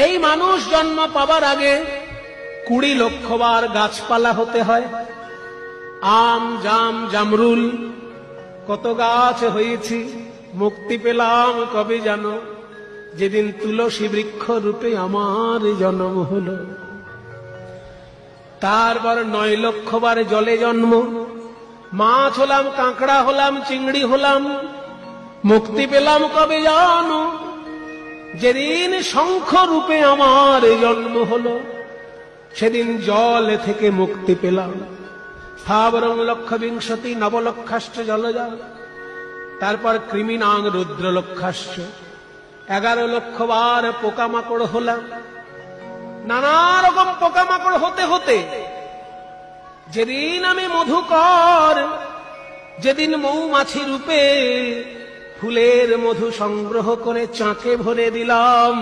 এই মানুষ জন্ম পাবার আগে 20 লক্ষ বার গাছপালা হতে হয়। আম, জাম, জামরুল কত গাছ হয়েছি, মুক্তি পেলাম কবে জানো, যেদিন তুলসী বৃক্ষ রূপে আমার জন্ম হলো। তারপর 9 লক্ষ বার জলে জন্ম, মাছ হলাম, কাঁকড়া হলাম, চিংড়ি হলাম, মুক্তি পেলাম কবে জানো, যেদিন শঙ্খ রূপে আমার জন্ম হলো, সেদিন জল থেকে মুক্তি পেলাম। স্থাবরং লক্ষ বিংশতি নবলক্ষাশ্চ জলজা। তারপর কৃমিনাং রুদ্র লক্ষাশ্চ, 11 লক্ষ বার পোকামাকড় হলাম। নানা রকম পোকামাকড় হতে হতে যেদিন আমি মধুকর, যেদিন মৌমাছি রূপে ফুলের মধু সংগ্রহ করে চাকে ভরে দিলাম,